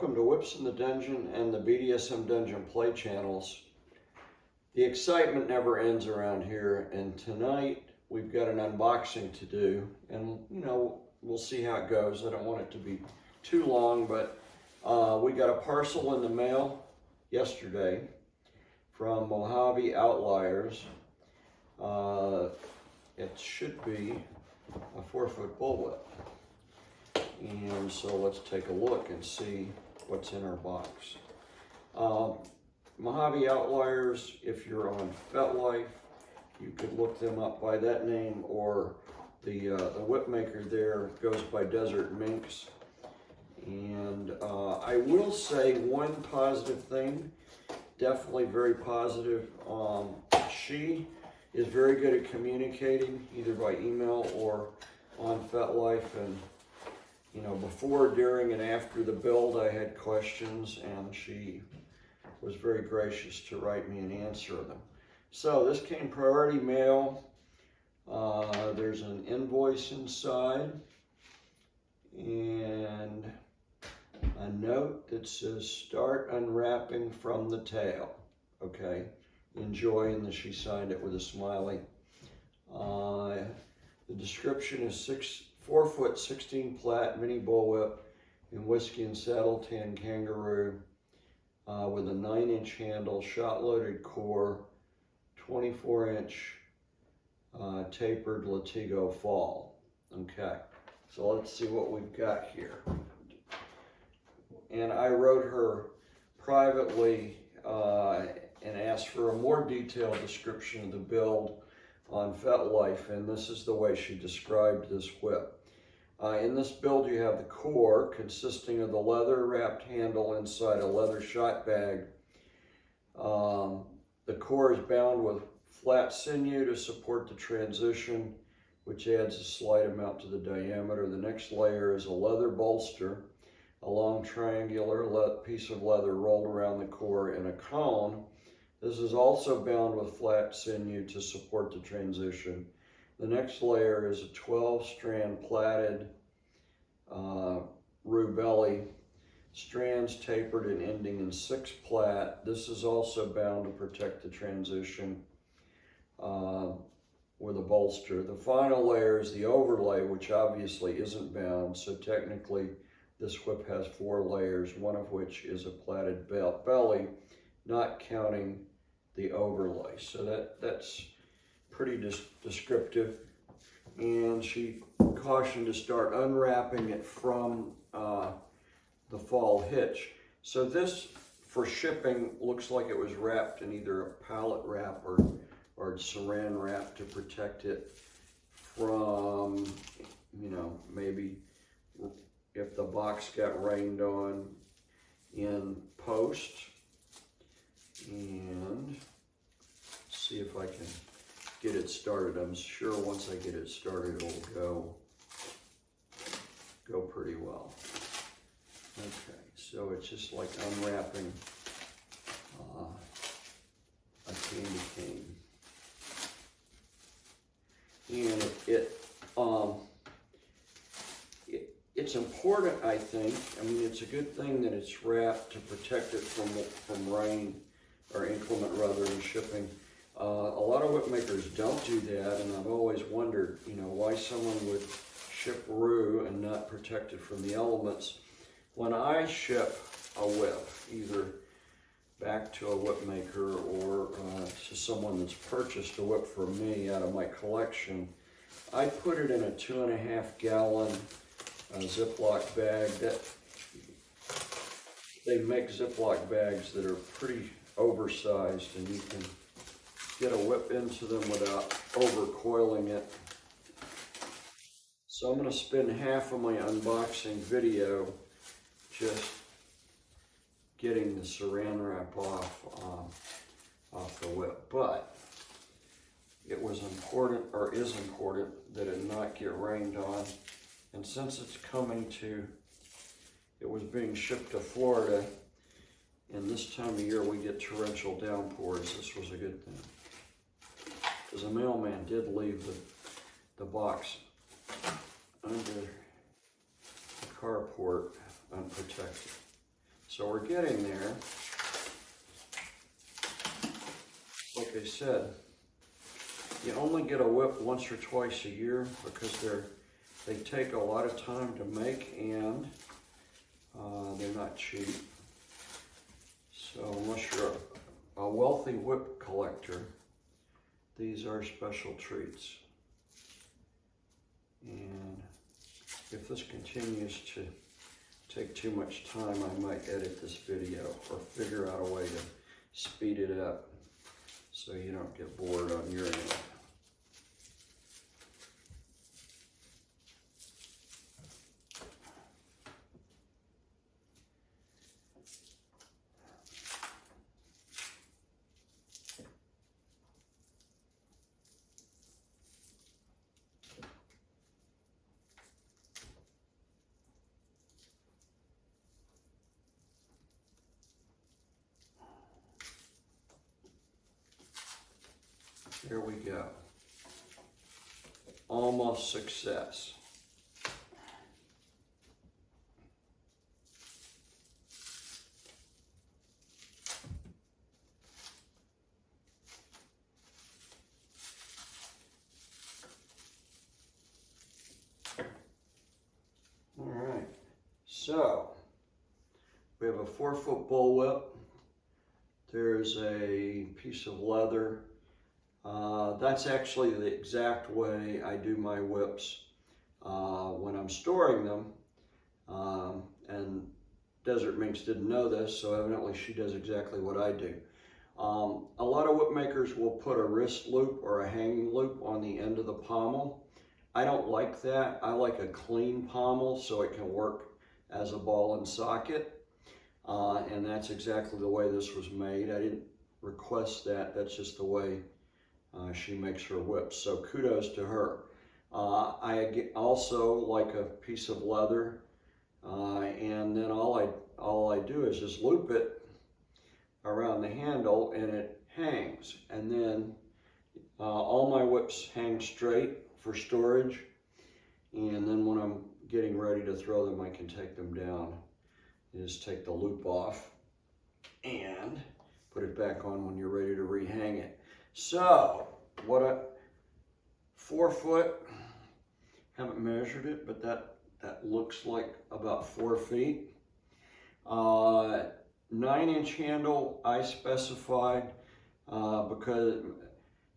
welcome to Whips in the Dungeon and the BDSM Dungeon Play channels. The excitement never ends around here, and tonight we've got an unboxing to do, and we'll see how it goes. I don't want it to be too long, but we got a parcel in the mail yesterday from Mojave Outliers. It should be a 4-foot bullwhip. And so let's take a look and see what's in our box. Mojave Outliers, if you're on FetLife, you could look them up by that name, or the whip maker there goes by Desert Minx. And I will say one positive thing, definitely very positive. She is very good at communicating, either by email or on FetLife, and before, during, and after the build, I had questions, and she was very gracious to write me and answer them. So this came priority mail. There's an invoice inside, and a note that says, "Start unwrapping from the tail." Okay, enjoy, and then she signed it with a smiley. The description is 4-foot 16 plat mini bullwhip in whiskey and saddle tan kangaroo with a 9-inch handle, shot loaded core, 24-inch tapered latigo fall. Okay, so let's see what we've got here. And I wrote her privately and asked for a more detailed description of the build on FetLife, and this is the way she described this whip. In this build, you have the core consisting of the leather wrapped handle inside a leather shot bag. The core is bound with flat sinew to support the transition, which adds a slight amount to the diameter. The next layer is a leather bolster, a long triangular piece of leather rolled around the core in a cone. This is also bound with flat sinew to support the transition. The next layer is a 12-strand plaited rue belly, strands tapered and ending in 6 plait. This is also bound to protect the transition with a bolster. The final layer is the overlay, which obviously isn't bound, so technically this whip has 4 layers, one of which is a plaited belly, not counting the overlay. So that's pretty descriptive. And she cautioned to start unwrapping it from the fall hitch. So this, for shipping, looks like it was wrapped in either a pallet wrap or saran wrap to protect it from, maybe if the box got rained on in post. And see if I can get it started. I'm sure once I get it started, it'll go pretty well. Okay, so it's just like unwrapping a candy cane. And it's important, I think. I mean, it's a good thing that it's wrapped to protect it from rain or inclement weather in shipping. A lot of whip makers don't do that, and I've always wondered, why someone would ship rue and not protect it from the elements. When I ship a whip, either back to a whip maker or to someone that's purchased a whip from me out of my collection, I put it in a 2.5-gallon Ziploc bag. They make Ziploc bags that are pretty oversized, and you can get a whip into them without overcoiling it. So I'm going to spend half of my unboxing video just getting the saran wrap off the whip. But it was important, or is important, that it not get rained on. And since it's it was being shipped to Florida, and this time of year we get torrential downpours, this was a good thing. Because the mailman did leave the box under the carport unprotected. So we're getting there. Like I said, you only get a whip once or twice a year because they take a lot of time to make, and they're not cheap. So unless you're a wealthy whip collector, these are special treats. And if this continues to take too much time, I might edit this video or figure out a way to speed it up so you don't get bored on your end. Here we go. Almost success. All right, so we have a 4-foot bullwhip. There's a piece of leather. That's actually the exact way I do my whips when I'm storing them. And Desert Minx didn't know this, so evidently she does exactly what I do. A lot of whip makers will put a wrist loop or a hanging loop on the end of the pommel. I don't like that. I like a clean pommel so it can work as a ball and socket. And that's exactly the way this was made. I didn't request that. That's just the way she makes her whips, so kudos to her. I also like a piece of leather, and then all I do is just loop it around the handle, and it hangs. And then all my whips hang straight for storage, and then when I'm getting ready to throw them, I can take them down. You just take the loop off and put it back on when you're ready to rehang it. So, what a 4-foot, haven't measured it, but that looks like about 4 feet. 9-inch handle I specified because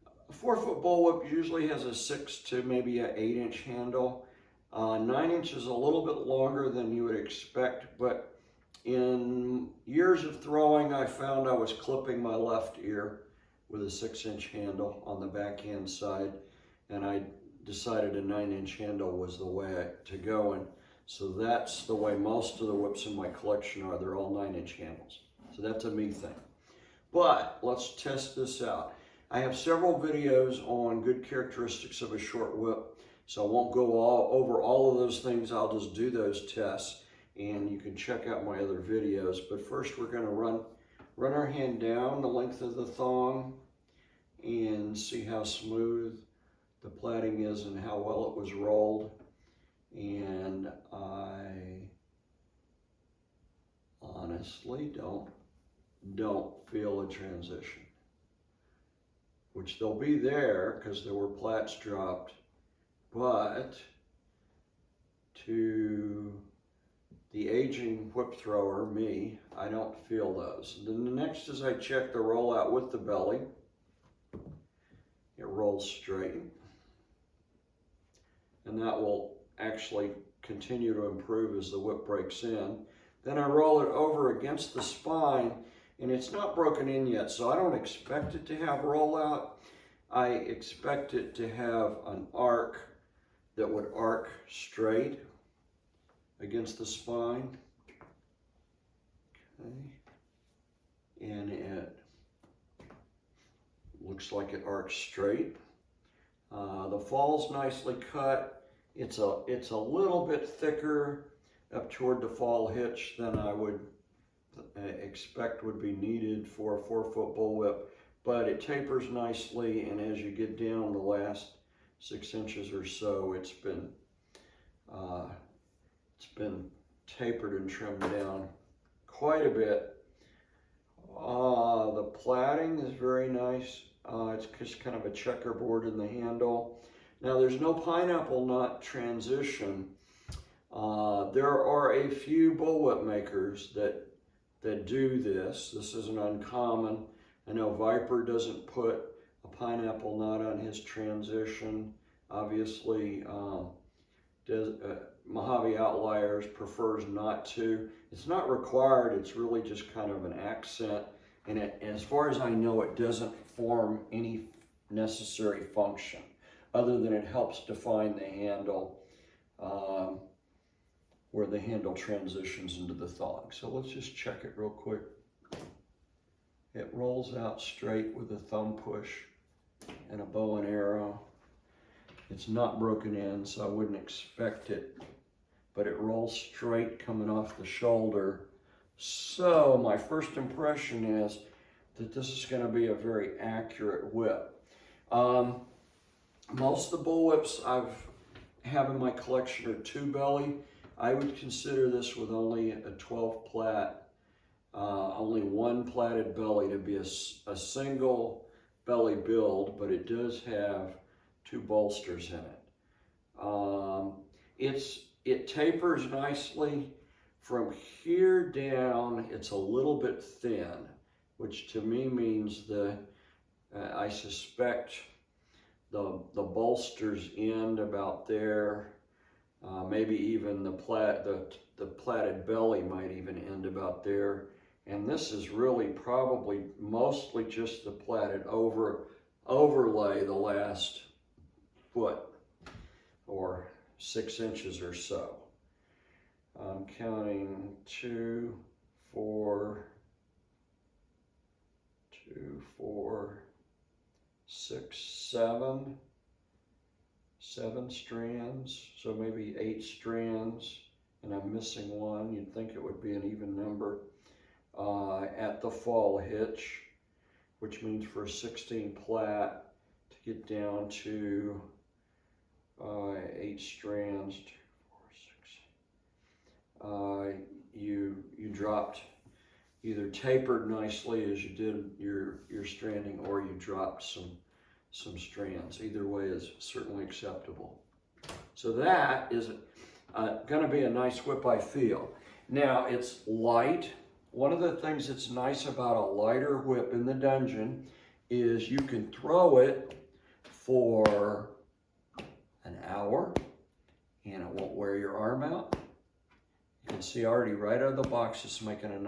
a 4-foot bullwhip usually has a 6 to maybe an 8-inch handle. 9 inches is a little bit longer than you would expect, but in years of throwing, I found I was clipping my left ear with a 6-inch handle on the backhand side, and I decided a 9-inch handle was the way to go, and so that's the way most of the whips in my collection are. They're all 9-inch handles, so that's a me thing. But let's test this out. I have several videos on good characteristics of a short whip, so I won't go over all of those things. I'll just do those tests, and you can check out my other videos. But first we're going to run our hand down the length of the thong and see how smooth the plaiting is and how well it was rolled. And I honestly don't feel a transition, which they'll be there because there were plaits dropped, but to the aging whip thrower, me, I don't feel those. Then the next is I check the rollout with the belly. It rolls straight. And that will actually continue to improve as the whip breaks in. Then I roll it over against the spine, and it's not broken in yet, so I don't expect it to have rollout. I expect it to have an arc that would arc straight against the spine. Okay. And it looks like it arcs straight. The fall's nicely cut. It's a little bit thicker up toward the fall hitch than I would expect would be needed for a 4-foot bullwhip, but it tapers nicely, and as you get down the last 6 inches or so, it's been tapered and trimmed down quite a bit. The plaiting is very nice. It's just kind of a checkerboard in the handle. Now there's no pineapple knot transition. There are a few bullwhip makers that do this. This isn't uncommon. I know Viper doesn't put a pineapple knot on his transition. Obviously, Mojave Outliers prefers not to. It's not required, it's really just kind of an accent. And as far as I know, it doesn't form any necessary function other than it helps define the handle where the handle transitions into the thong. So let's just check it real quick. It rolls out straight with a thumb push and a bow and arrow. It's not broken in, so I wouldn't expect it, but it rolls straight coming off the shoulder. So my first impression is that this is going to be a very accurate whip. Most of the bullwhips I have in my collection are 2-belly. I would consider this with only a 12 plat, only one plaited belly to be a single belly build, but it does have 2 bolsters in it. It tapers nicely. From here down, it's a little bit thin, which to me means I suspect the bolsters end about there. Maybe even the plaited belly might even end about there. And this is really probably mostly just the plaited overlay the last foot or 6 inches or so. I'm counting 2, 4, 6, 7 strands, so maybe 8 strands, and I'm missing one. You'd think it would be an even number at the fall hitch, which means for a 16 plat to get down to 8 strands, 2, 4, 6. You dropped, either tapered nicely as you did your stranding, or you dropped some strands. Either way is certainly acceptable. So that is going to be a nice whip, I feel. Now it's light. One of the things that's nice about a lighter whip in the dungeon is you can throw it for an hour and it won't wear your arm out. You can see already right out of the box it's making a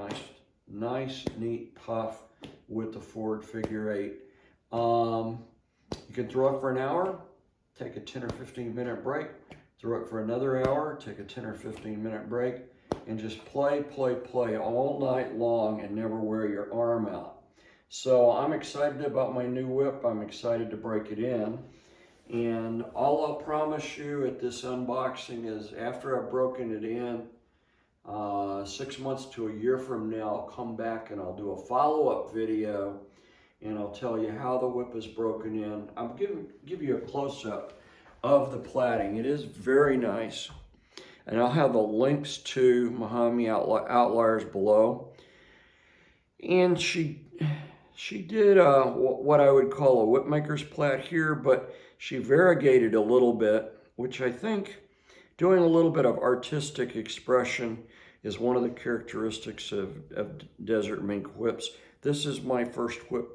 nice neat puff with the forward figure 8. You can throw it for an hour, take a 10 or 15 minute break, throw it for another hour, take a 10 or 15 minute break, and just play all night long and never wear your arm out. So I'm excited about my new whip. I'm excited to break it in. And all I'll promise you at this unboxing is after I've broken it in, 6 months to a year from now, I'll come back and I'll do a follow-up video and I'll tell you how the whip is broken in. I'm give you a close-up of the plaiting. It is very nice. And I'll have the links to Mojave Outliers below. And she did what I would call a whipmaker's plait here, but she variegated a little bit, which I think doing a little bit of artistic expression is one of the characteristics of desert mink whips. This is my first whip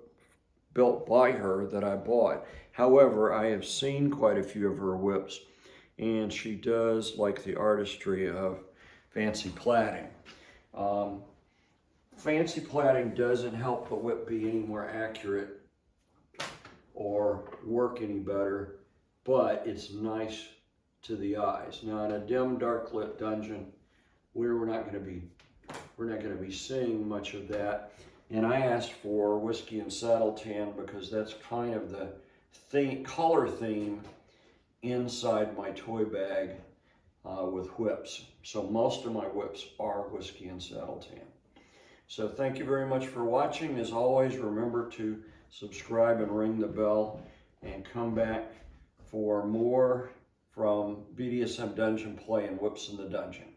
built by her that I bought. However, I have seen quite a few of her whips, and she does like the artistry of fancy plaiting. Fancy plaiting doesn't help the whip be any more accurate or work any better, but it's nice to the eyes. Now in a dim, dark lit dungeon, we're not going to be seeing much of that. And I asked for whiskey and saddle tan because that's kind of the color theme inside my toy bag with whips. So most of my whips are whiskey and saddle tan. So thank you very much for watching. As always, remember to subscribe and ring the bell and come back for more from BDSM Dungeon Play and Whips in the Dungeon.